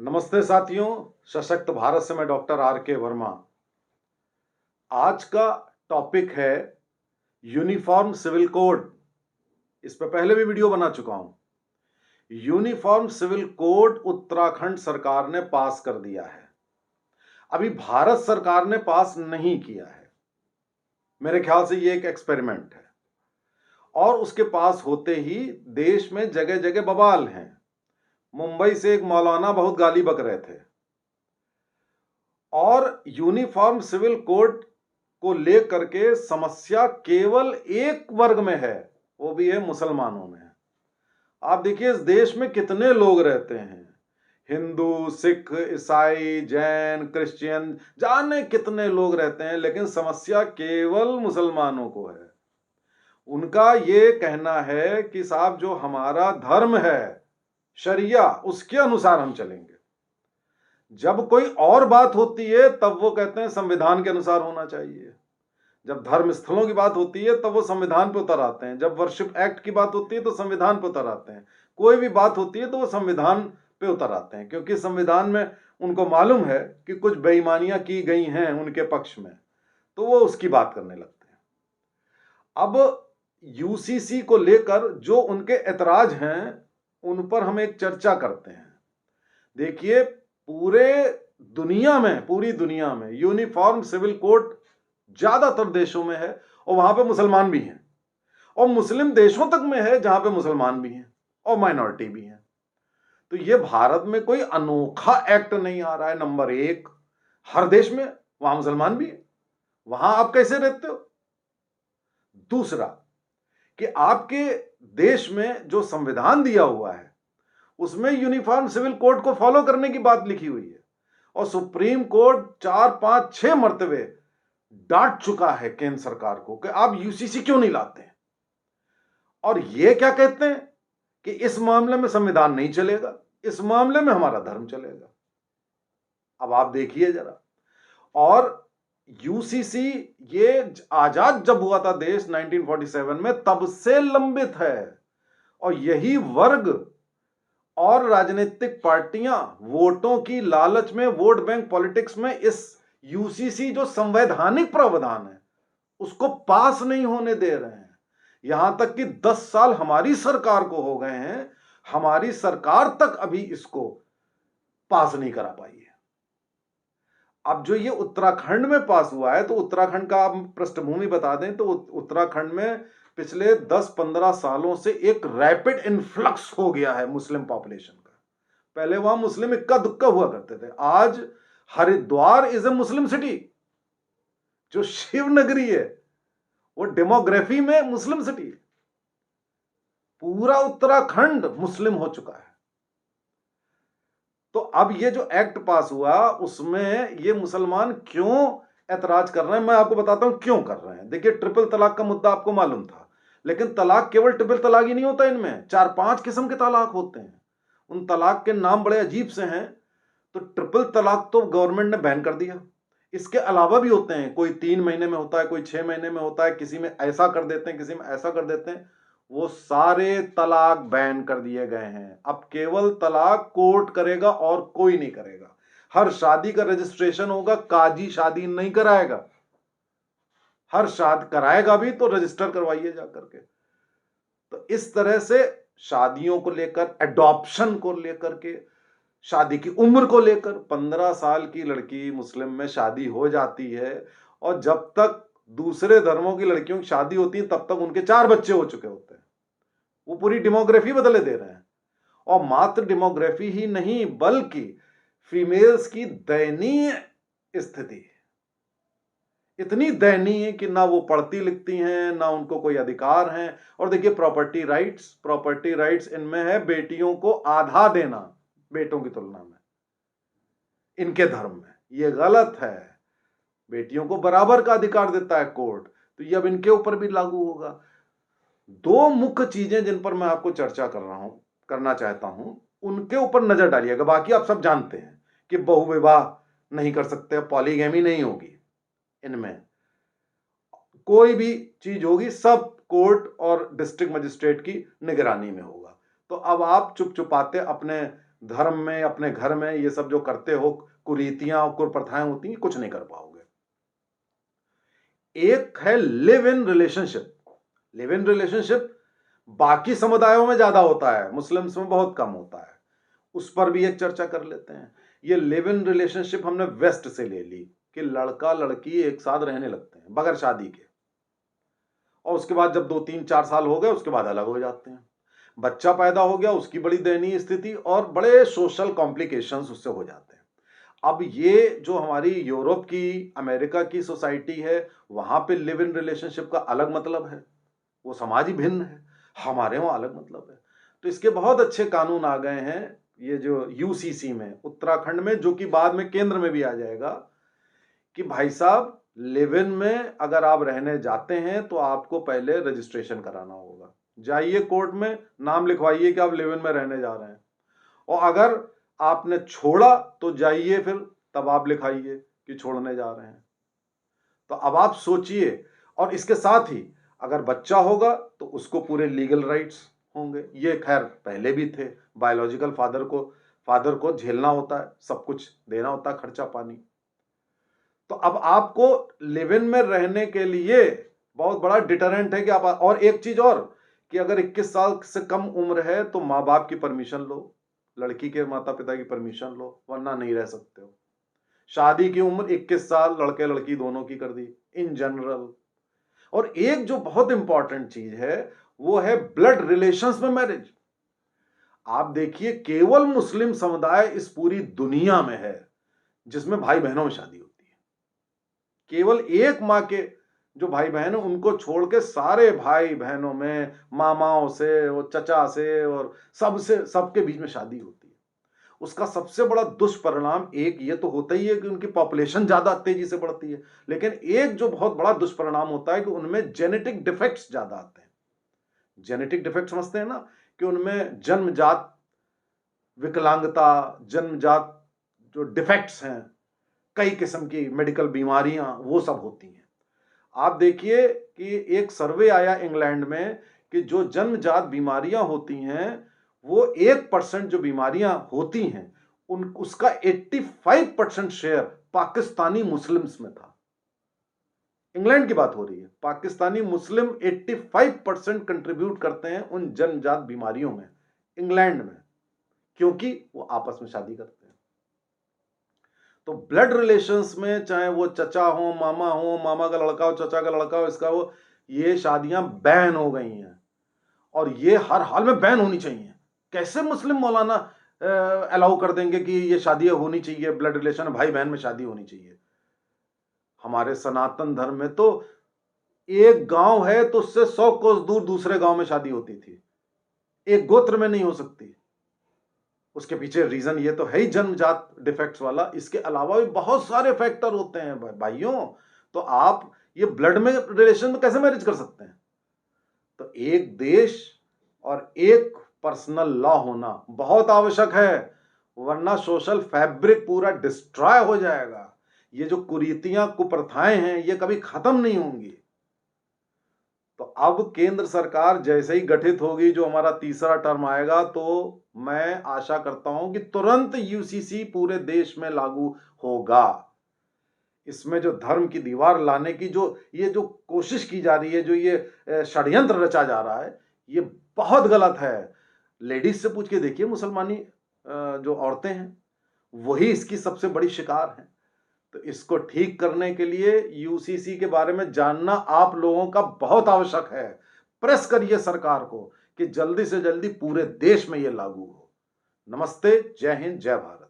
नमस्ते साथियों, सशक्त भारत से मैं डॉक्टर आर के वर्मा। आज का टॉपिक है यूनिफॉर्म सिविल कोड। इस पर पहले भी वीडियो बना चुका हूं। यूनिफॉर्म सिविल कोड उत्तराखंड सरकार ने पास कर दिया है। अभी भारत सरकार ने पास नहीं किया है। मेरे ख्याल से ये एक एक्सपेरिमेंट है और उसके पास होते ही देश में जगह जगह बवाल हैं। मुंबई से एक मौलाना बहुत गाली बक रहे थे और यूनिफॉर्म सिविल कोड को लेकर के समस्या केवल एक वर्ग में है, वो भी है मुसलमानों में। आप देखिए इस देश में कितने लोग रहते हैं, हिंदू, सिख, ईसाई, जैन, क्रिश्चियन, जाने कितने लोग रहते हैं, लेकिन समस्या केवल मुसलमानों को है। उनका ये कहना है कि साहब जो हमारा धर्म है शरिया, उसके अनुसार हम चलेंगे। जब कोई और बात होती है तब वो कहते हैं संविधान के अनुसार होना चाहिए। जब धर्म स्थलों की बात होती है तब वो संविधान पे उतर आते हैं। जब वर्शिप एक्ट की बात होती है तो संविधान पे उतर आते हैं। कोई भी बात होती है तो वो संविधान पे उतर आते हैं, क्योंकि संविधान में उनको मालूम है कि कुछ बेईमानियां की गई हैं उनके पक्ष में, तो वो उसकी बात करने लगते हैं। अब यूसीसी को लेकर जो उनके ऐतराज हैं उन पर हम एक चर्चा करते हैं। देखिए पूरी दुनिया में यूनिफॉर्म सिविल कोड ज्यादातर देशों में है और वहां पे मुसलमान भी हैं, और मुस्लिम देशों तक में है जहां पे मुसलमान भी हैं और माइनॉरिटी भी हैं। तो ये भारत में कोई अनोखा एक्ट नहीं आ रहा है। नंबर एक, हर देश में वहां मुसलमान भी है, वहां आप कैसे रहते हो। दूसरा कि आपके देश में जो संविधान दिया हुआ है उसमें यूनिफॉर्म सिविल कोड को फॉलो करने की बात लिखी हुई है, और सुप्रीम कोर्ट 4, 5, 6 मर्तबे डांट चुका है केंद्र सरकार को कि आप यूसीसी क्यों नहीं लाते हैं। और ये क्या कहते हैं कि इस मामले में संविधान नहीं चलेगा, इस मामले में हमारा धर्म चलेगा। अब आप देखिए जरा। और यूसीसी ये आजाद जब हुआ था देश 1947 में, तब से लंबित है, और यही वर्ग और राजनीतिक पार्टियां वोटों की लालच में, वोट बैंक पॉलिटिक्स में इस यूसीसी जो संवैधानिक प्रावधान है उसको पास नहीं होने दे रहे हैं। यहां तक कि 10 साल हमारी सरकार को हो गए हैं, हमारी सरकार तक अभी इसको पास नहीं करा पाई है। अब जो ये उत्तराखंड में पास हुआ है, तो उत्तराखंड का आप पृष्ठभूमि बता दें तो उत्तराखंड में पिछले 10-15 सालों से एक रैपिड इन्फ्लक्स हो गया है मुस्लिम पॉपुलेशन का। पहले वहां मुस्लिम इक्का दुक्का हुआ करते थे, आज Haridwar is a Muslim city. जो शिव नगरी है वो डेमोग्राफी में मुस्लिम सिटी है। पूरा उत्तराखंड मुस्लिम हो चुका है। तो अब ये जो एक्ट पास हुआ उसमें ये मुसलमान क्यों ऐतराज कर रहे हैं, मैं आपको बताता हूं क्यों कर रहे हैं। देखिए ट्रिपल तलाक का मुद्दा आपको मालूम था, लेकिन तलाक केवल ट्रिपल तलाक ही नहीं होता, इनमें 4-5 किस्म के तलाक होते हैं। उन तलाक के नाम बड़े अजीब से हैं। तो ट्रिपल तलाक तो गवर्नमेंट ने बैन कर दिया। इसके अलावा भी होते हैं, कोई 3 महीने में होता है, कोई 6 महीने में होता है, किसी में ऐसा कर देते हैं, किसी में ऐसा कर देते हैं। वो सारे तलाक बैन कर दिए गए हैं। अब केवल तलाक कोर्ट करेगा और कोई नहीं करेगा। हर शादी का रजिस्ट्रेशन होगा, काजी शादी नहीं कराएगा। हर शादी कराएगा भी तो रजिस्टर करवाइए जाकर के। तो इस तरह से शादियों को लेकर, एडॉप्शन को लेकर के, शादी की उम्र को लेकर, 15 साल की लड़की मुस्लिम में शादी हो जाती है, और जब तक दूसरे धर्मों की लड़कियों की शादी होती है तब तक उनके 4 बच्चे हो चुके होते हैं। वो पूरी डेमोग्राफी बदले दे रहे हैं। और मात्र डेमोग्राफी ही नहीं, बल्कि फीमेल्स की दयनीय स्थिति, इतनी दयनीय कि ना वो पढ़ती लिखती हैं, ना उनको कोई अधिकार हैं। और देखिए प्रॉपर्टी राइट्स इनमें है बेटियों को आधा देना बेटों की तुलना में। इनके धर्म में ये गलत है। बेटियों को बराबर का अधिकार देता है कोर्ट, तो ये अब इनके ऊपर भी लागू होगा। 2 मुख्य चीजें जिन पर मैं आपको चर्चा करना चाहता हूं, उनके ऊपर नजर डालिएगा। बाकी आप सब जानते हैं कि बहुविवाह नहीं कर सकते, पॉलीगैमी नहीं होगी, इनमें कोई भी चीज होगी सब कोर्ट और डिस्ट्रिक्ट मजिस्ट्रेट की निगरानी में होगा। तो अब आप चुप चुपाते अपने धर्म में, अपने घर में ये सब जो करते हो, कुरीतियां और कुप्रथाएं होती हैं, कुछ नहीं कर पाओगे। एक है live in relationship. Live in relationship बाकी समुदायों में ज्यादा होता है, मुस्लिम्स में बहुत कम होता है। उस पर भी एक चर्चा कर लेते हैं। ये लिव इन रिलेशनशिप हमने वेस्ट से ले ली कि लड़का लड़की एक साथ रहने लगते हैं बगैर शादी के, और उसके बाद जब 2 3 4 साल हो गए उसके बाद अलग हो जाते हैं। बच्चा पैदा हो गया, उसकी बड़ी दयनीय स्थिति और बड़े सोशल कॉम्प्लिकेशंस उससे हो जाते हैं। अब ये जो हमारी यूरोप की, अमेरिका की सोसाइटी है, वहां पे लिव इन रिलेशनशिप का अलग मतलब है, वो समाज ही भिन्न है। हमारे वहां अलग मतलब है। तो इसके बहुत अच्छे कानून आ गए हैं, ये जो यूसीसी में, उत्तराखंड में, जो कि बाद में केंद्र में भी आ जाएगा, कि भाई साहब लिव इन में अगर आप रहने जाते हैं तो आपको पहले रजिस्ट्रेशन कराना होगा। जाइए कोर्ट में, नाम लिखवाइए कि आप लिव इन में रहने जा रहे हैं, और अगर आपने छोड़ा तो जाइए फिर तब आप लिखाइए कि छोड़ने जा रहे हैं। तो अब आप सोचिए, और इसके साथ ही अगर बच्चा होगा तो उसको पूरे लीगल राइट्स होंगे। ये खैर पहले भी थे, बायोलॉजिकल फादर को झेलना होता है, सब कुछ देना होता है, खर्चा पानी। तो अब आपको लिव इन में रहने के लिए बहुत बड़ा डिटरेंट है कि आप, और एक चीज और, कि अगर 21 साल से कम उम्र है तो माँ बाप की परमिशन लो, लड़की के माता पिता की परमिशन लो, वरना नहीं रह सकते हो। शादी की उम्र 21 साल लड़के लड़की दोनों की कर दी इन जनरल। और एक जो बहुत इंपॉर्टेंट चीज है वो है ब्लड रिलेशंस में मैरिज। आप देखिए, केवल मुस्लिम समुदाय इस पूरी दुनिया में है जिसमें भाई बहनों में शादी होती है। केवल एक माँ के जो भाई बहन है उनको छोड़ के सारे भाई बहनों में, मामाओं से और चचा से और सबसे, सबके बीच में शादी होती है। उसका सबसे बड़ा दुष्परिणाम एक ये तो होता ही है कि उनकी पॉपुलेशन ज्यादा तेजी से बढ़ती है, लेकिन एक जो बहुत बड़ा दुष्परिणाम होता है कि उनमें जेनेटिक डिफेक्ट्स ज्यादा आते हैं। जेनेटिक डिफेक्ट समझते हैं ना, कि उनमें जन्मजात विकलांगता, जन्मजात जो डिफेक्ट्स हैं, कई किस्म की मेडिकल बीमारियां, वो सब होती हैं। आप देखिए कि एक सर्वे आया इंग्लैंड में कि जो जन्मजात बीमारियां होती हैं, वो 1% जो बीमारियां होती हैं उसका 85% शेयर पाकिस्तानी मुस्लिम्स में था। इंग्लैंड की बात हो रही है, पाकिस्तानी मुस्लिम 85% कंट्रीब्यूट करते हैं उन जन्मजात बीमारियों में इंग्लैंड में, क्योंकि वो आपस में शादी करते हैं। तो ब्लड रिलेशंस में, चाहे वो चचा हो, मामा का लड़का हो, चचा का लड़का हो, इसका हो, ये शादियां बैन हो गई हैं, और ये हर हाल में बैन होनी चाहिए। कैसे मुस्लिम मौलाना अलाउ कर देंगे कि ये शादियां होनी चाहिए, ब्लड रिलेशन, भाई बहन में शादी होनी चाहिए? हमारे सनातन धर्म में तो एक गांव है तो उससे 100 कोस दूर दूसरे गांव में शादी होती थी, एक गोत्र में नहीं हो सकती। उसके पीछे रीजन ये तो है ही जन्मजात डिफेक्ट्स वाला, इसके अलावा भी बहुत सारे फैक्टर होते हैं भाइयों। तो आप ये ब्लड में रिलेशन में कैसे मैरिज कर सकते हैं? तो एक देश और एक पर्सनल लॉ होना बहुत आवश्यक है, वरना सोशल फैब्रिक पूरा डिस्ट्रॉय हो जाएगा। ये जो कुरीतियां, कुप्रथाएं हैं, ये कभी खत्म नहीं होंगी। तो अब केंद्र सरकार जैसे ही गठित होगी, जो हमारा तीसरा टर्म आएगा, तो मैं आशा करता हूं कि तुरंत यूसीसी पूरे देश में लागू होगा। इसमें जो धर्म की दीवार लाने की ये जो कोशिश की जा रही है, जो ये षड्यंत्र रचा जा रहा है, ये बहुत गलत है। लेडीज से पूछ के देखिए, मुसलमानी जो औरतें हैं वही इसकी सबसे बड़ी शिकार हैं। तो इसको ठीक करने के लिए यूसीसी के बारे में जानना आप लोगों का बहुत आवश्यक है। प्रेस करिए सरकार को कि जल्दी से जल्दी पूरे देश में यह लागू हो। नमस्ते, जय हिंद, जय भारत।